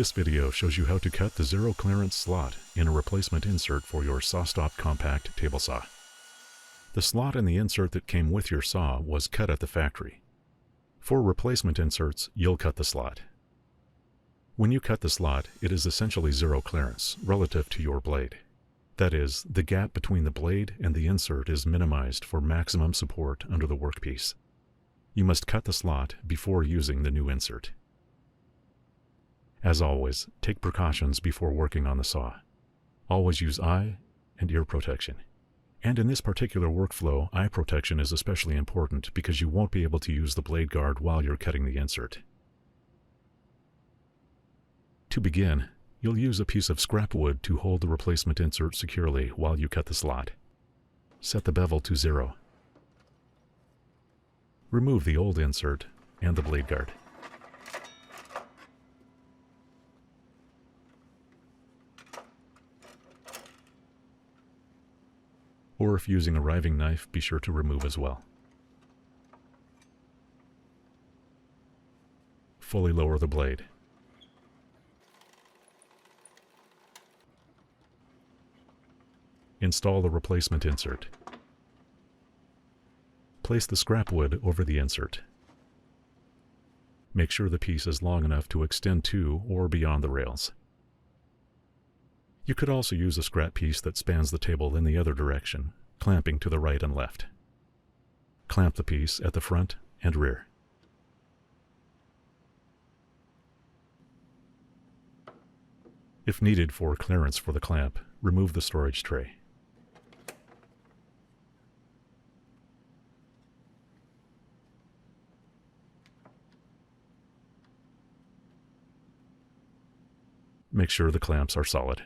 This video shows you how to cut the zero clearance slot in a replacement insert for your SawStop compact table saw. The slot in the insert that came with your saw was cut at the factory. For replacement inserts, you'll cut the slot. When you cut the slot, it is essentially zero clearance relative to your blade. That is, the gap between the blade and the insert is minimized for maximum support under the workpiece. You must cut the slot before using the new insert. As always, take precautions before working on the saw. Always use eye and ear protection. And in this particular workflow, eye protection is especially important because you won't be able to use the blade guard while you're cutting the insert. To begin, you'll use a piece of scrap wood to hold the replacement insert securely while you cut the slot. Set the bevel to 0. Remove the old insert and the blade guard. Or if using a riving knife, be sure to remove as well. Fully lower the blade. Install the replacement insert. Place the scrap wood over the insert. Make sure the piece is long enough to extend to or beyond the rails. You could also use a scrap piece that spans the table in the other direction, clamping to the right and left. Clamp the piece at the front and rear. If needed for clearance for the clamp, remove the storage tray. Make sure the clamps are solid.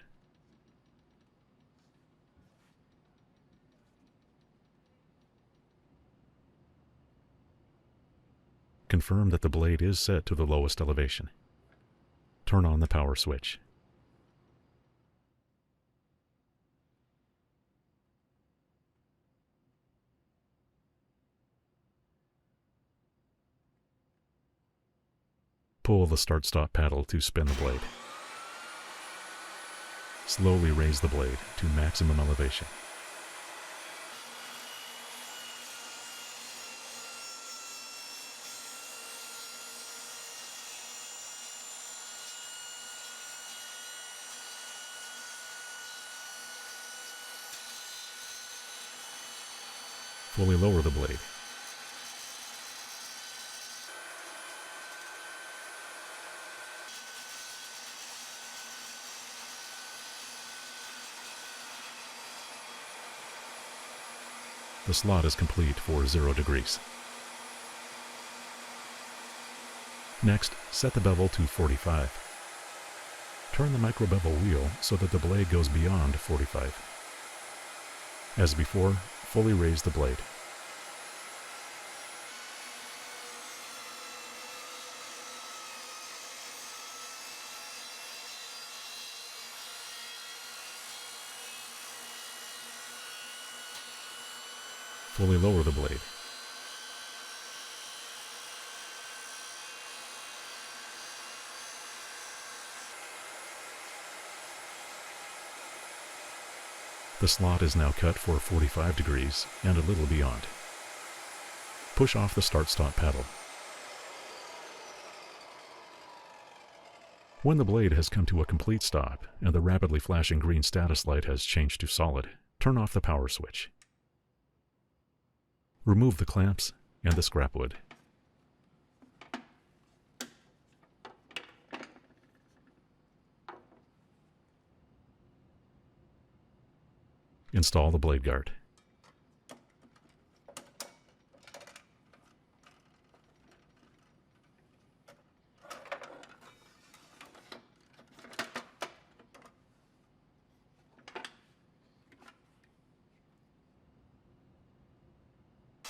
Confirm that the blade is set to the lowest elevation. Turn on the power switch. Pull the start-stop paddle to spin the blade. Slowly raise the blade to maximum elevation. Fully lower the blade. The slot is complete for 0 degrees. Next, set the bevel to 45. Turn the micro bevel wheel so that the blade goes beyond 45. As before, fully raise the blade. Fully lower the blade. The slot is now cut for 45 degrees and a little beyond. Push off the start-stop paddle. When the blade has come to a complete stop and the rapidly flashing green status light has changed to solid, turn off the power switch. Remove the clamps and the scrap wood. Install the blade guard.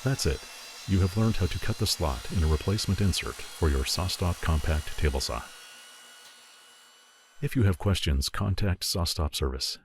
That's it. You have learned how to cut the slot in a replacement insert for your SawStop compact table saw. If you have questions, contact SawStop service.